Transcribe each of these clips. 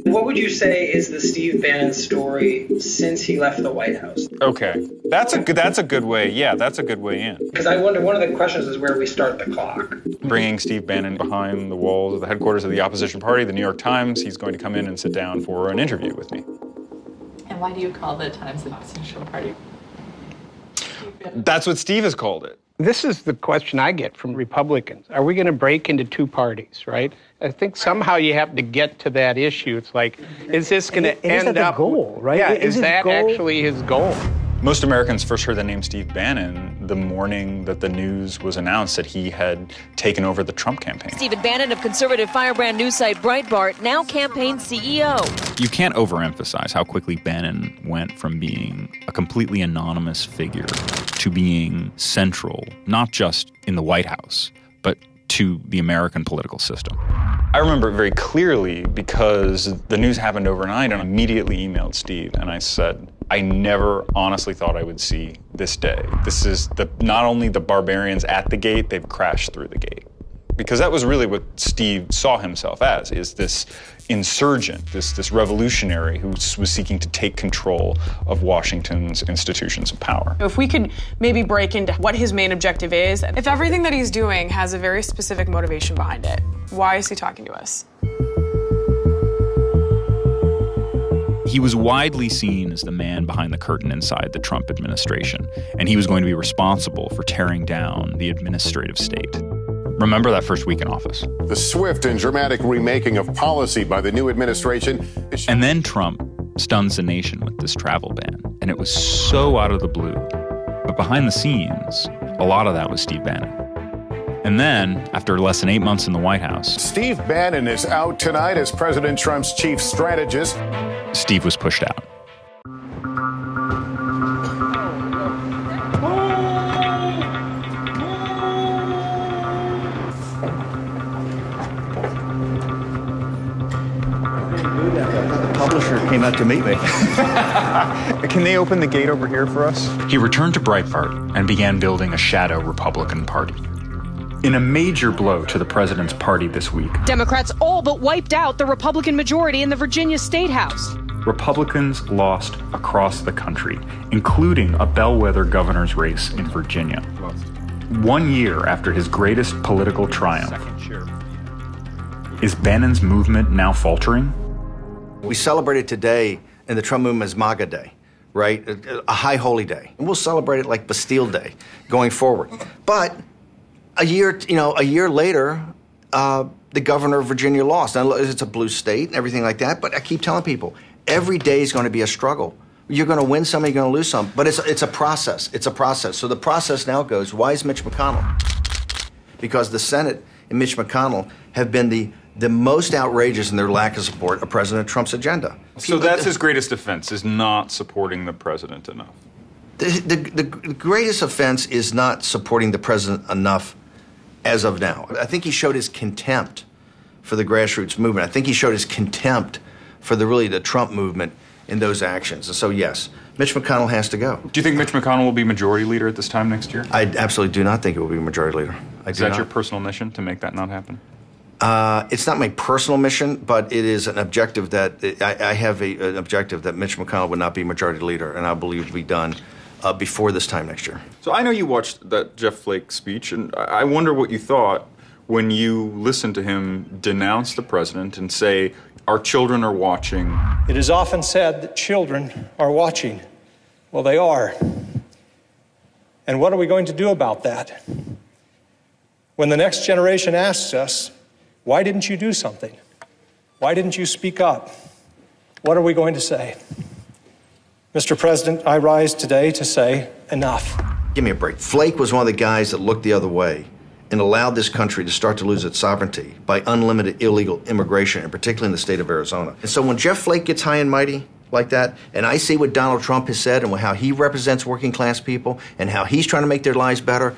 What would you say is the Steve Bannon story since he left the White House? Okay, that's a good way. Yeah, that's a good way in. Because I wonder, one of the questions is where we start the clock. Bringing Steve Bannon behind the walls of the headquarters of the opposition party, the New York Times, he's going to come in and sit down for an interview with me. And why do you call the Times an opposition party? That's what Steve has called it. This is the question I get from Republicans. Are we going to break into two parties, right? I think somehow you have to get to that issue. It's like, is this going to end up... Is that the goal, right? Yeah, is that actually his goal? Most Americans first heard the name Steve Bannon the morning that the news was announced that he had taken over the Trump campaign. Stephen Bannon of conservative firebrand news site Breitbart, now campaign CEO. You can't overemphasize how quickly Bannon went from being a completely anonymous figure to being central, not just in the White House, but to the American political system. I remember it very clearly because the news happened overnight, and I immediately emailed Steve and I said, I never honestly thought I would see this day. This is not only the barbarians at the gate, they've crashed through the gate. Because that was really what Steve saw himself as, is this insurgent, this revolutionary who was seeking to take control of Washington's institutions of power. If we could maybe break into what his main objective is, if everything that he's doing has a very specific motivation behind it, why is he talking to us? He was widely seen as the man behind the curtain inside the Trump administration, and he was going to be responsible for tearing down the administrative state. Remember that first week in office. The swift and dramatic remaking of policy by the new administration. And then Trump stuns the nation with this travel ban, and it was so out of the blue. But behind the scenes, a lot of that was Steve Bannon. And then, after less than 8 months in the White House, Steve Bannon is out tonight as President Trump's chief strategist. Steve was pushed out. The publisher came out to meet me. Can they open the gate over here for us? He returned to Breitbart and began building a shadow Republican Party. In a major blow to the president's party this week, Democrats all but wiped out the Republican majority in the Virginia State House. Republicans lost across the country, including a bellwether governor's race in Virginia. 1 year after his greatest political triumph, is Bannon's movement now faltering? We celebrated today in the Trump movement as MAGA Day, right? A high holy day. And we'll celebrate it like Bastille Day going forward. But a year later, the governor of Virginia lost. Now, it's a blue state and everything like that, but I keep telling people, every day is going to be a struggle. You're going to win some, you're going to lose some, but it's a process. It's a process. So the process now goes, why is Mitch McConnell? Because the Senate and Mitch McConnell have been the most outrageous in their lack of support of President Trump's agenda. So that's his greatest offense, is not supporting the president enough. The greatest offense is not supporting the president enough as of now. I think he showed his contempt for the grassroots movement. I think he showed his contempt for the Trump movement in those actions. And so, yes, Mitch McConnell has to go. Do you think Mitch McConnell will be majority leader at this time next year? I absolutely do not think it will be majority leader. Is that your personal mission, to make that not happen? It's not my personal mission, but it is an objective that I have an objective that Mitch McConnell would not be majority leader, and I believe it will be done before this time next year. So I know you watched that Jeff Flake speech, and I wonder what you thought when you listened to him denounce the president and say, our children are watching. It is often said that children are watching. Well, they are. And what are we going to do about that? When the next generation asks us, why didn't you do something? Why didn't you speak up? What are we going to say? Mr. President, I rise today to say enough. Give me a break. Flake was one of the guys that looked the other way and allowed this country to start to lose its sovereignty by unlimited illegal immigration, and particularly in the state of Arizona. And so when Jeff Flake gets high and mighty like that, and I see what Donald Trump has said and how he represents working class people and how he's trying to make their lives better,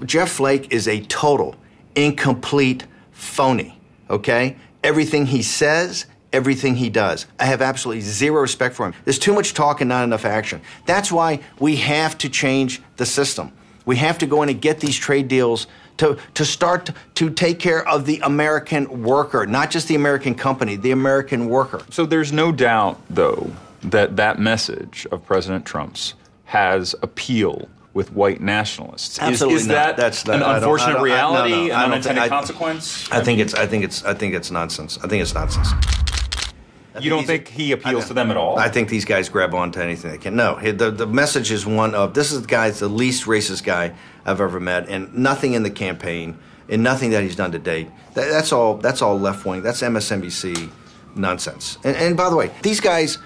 Jeff Flake is a total, incomplete phony, okay? Everything he says, everything he does. I have absolutely zero respect for him. There's too much talk and not enough action. That's why we have to change the system. We have to go in and get these trade deals to start to take care of the American worker, not just the American company, the American worker. So there's no doubt, though, that message of President Trump's has appeal with white nationalists. Absolutely is not. That's an unfortunate reality, an unintended consequence? I think it's nonsense. I think it's nonsense. You don't think he appeals to them at all? I think these guys grab onto anything they can. No, the message is one of, this is the least racist guy I've ever met, and nothing in the campaign, and nothing that he's done to date. That's all left-wing. That's MSNBC nonsense. And by the way, these guys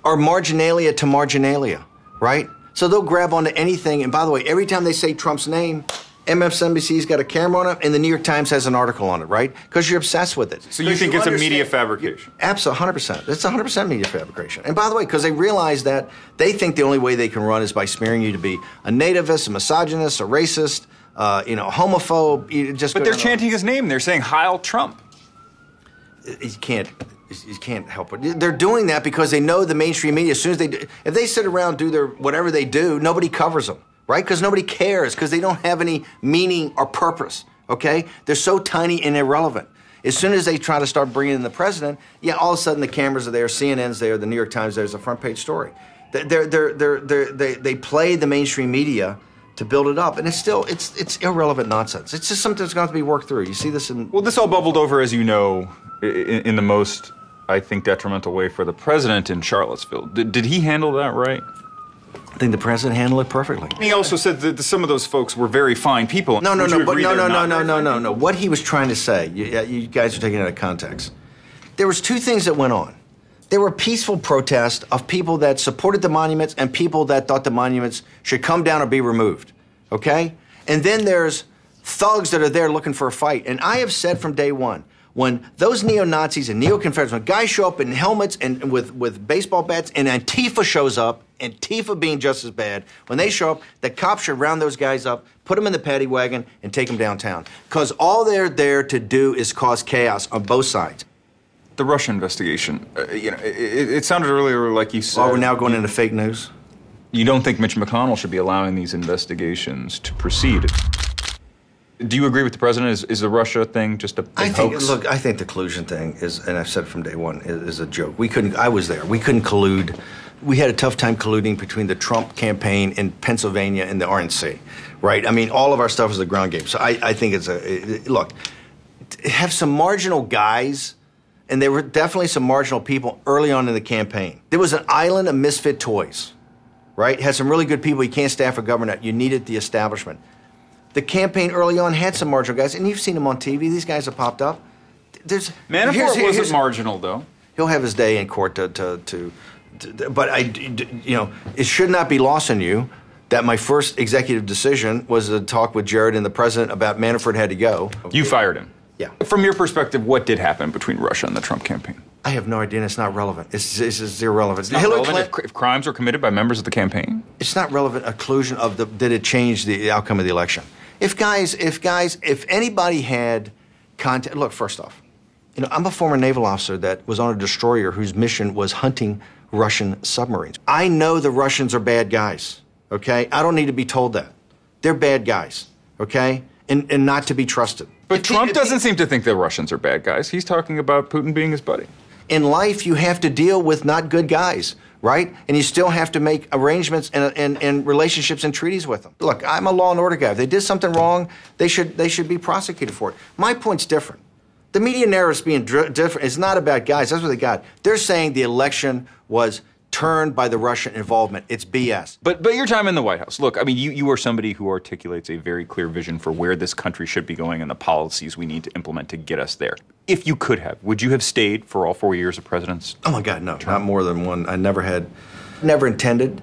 are marginalia to marginalia, right? So they'll grab onto anything, and by the way, every time they say Trump's name, MSNBC's got a camera on it, and the New York Times has an article on it, right? Because you're obsessed with it. So you think it's a media fabrication? Absolutely, 100%. It's 100% media fabrication. And by the way, because they realize that they think the only way they can run is by smearing you to be a nativist, a misogynist, a racist, a homophobe. But they're chanting his name. They're saying Heil Trump. You can't help it. They're doing that because they know the mainstream media. As soon as if they sit around and do whatever they do, nobody covers them. Right? Because nobody cares, because they don't have any meaning or purpose, okay? They're so tiny and irrelevant. As soon as they try to start bringing in the president, all of a sudden the cameras are there, CNN's there, the New York Times, there's a front page story. They play the mainstream media to build it up, and it's irrelevant nonsense. It's just something that's going to have to be worked through. You see this in... Well, this all bubbled over, as you know, in the most, I think, detrimental way for the president in Charlottesville. Did he handle that right? I think the president handled it perfectly. He also said that some of those folks were very fine people. No. What he was trying to say, you guys are taking it out of context. There was two things that went on. There were peaceful protests of people that supported the monuments and people that thought the monuments should come down or be removed, okay? And then there's thugs that are there looking for a fight. And I have said from day one, when those neo-Nazis and neo-Confederates, when guys show up in helmets and with baseball bats, and Antifa shows up, Antifa being just as bad, when they show up, the cops should round those guys up, put them in the paddy wagon, and take them downtown. Because all they're there to do is cause chaos on both sides. The Russia investigation, it sounded earlier like you said... Oh, we're now going into fake news? You don't think Mitch McConnell should be allowing these investigations to proceed? Do you agree with the president? Is the Russia thing just a big hoax? Look, I think the collusion thing is, and I've said from day one, is a joke. I was there. We couldn't collude. We had a tough time colluding between the Trump campaign in Pennsylvania and the RNC, right? I mean, all of our stuff is a ground game. So I think look, have some marginal guys, and there were definitely some marginal people early on in the campaign. There was an island of misfit toys, right? Had some really good people. You can't staff a government. You needed the establishment. The campaign early on had some marginal guys, and you've seen them on TV. These guys have popped up. Manafort wasn't marginal, though. He'll have his day in court but it should not be lost on you that my first executive decision was to talk with Jared and the president about Manafort had to go. You fired him. Yeah. From your perspective, what did happen between Russia and the Trump campaign? I have no idea, and it's not relevant. It's irrelevant. It's not relevant if crimes were committed by members of the campaign? It's not relevant. Occlusion of did it change the outcome of the election? If anybody had contact, look, first off, I'm a former naval officer that was on a destroyer whose mission was hunting Russian submarines. I know the Russians are bad guys, okay? I don't need to be told that. They're bad guys, okay? And not to be trusted. But Trump doesn't seem to think the Russians are bad guys. He's talking about Putin being his buddy. In life, you have to deal with not good guys, right? And you still have to make arrangements and relationships and treaties with them. Look, I'm a law and order guy. If they did something wrong, they should be prosecuted for it. My point's different. The media narrative's being different. It's not about guys. That's what they got. They're saying the election was turned by the Russian involvement. It's BS. But your time in the White House, look, I mean, you are somebody who articulates a very clear vision for where this country should be going and the policies we need to implement to get us there. If you could have, would you have stayed for all 4 years of president's Oh, my God, no. Not more than one. I never intended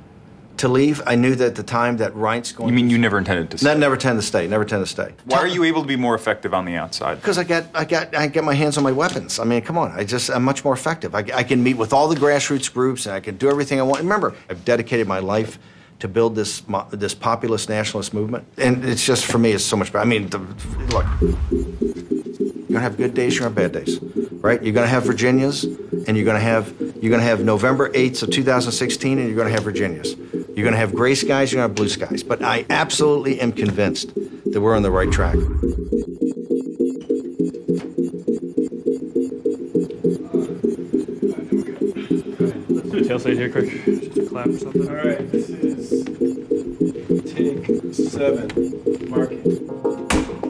to leave. I knew that at the time that Reince going... You mean you never intended to stay? Never intended to stay. Why are you able to be more effective on the outside? Because I get my hands on my weapons. I mean, come on. I'm much more effective. I can meet with all the grassroots groups, and I can do everything I want. Remember, I've dedicated my life to build this populist nationalist movement, and it's just, for me, it's so much better. I mean, look, you're gonna have good days, you're gonna have bad days, right? You're gonna have Virginias, and you're gonna have November 8th of 2016, and you're gonna have Virginias. You're gonna have gray skies, you're gonna have blue skies. But I absolutely am convinced that we're on the right track. Let's do a tail side here, quick. Just a clap or something. All right, this is take 7. Marking.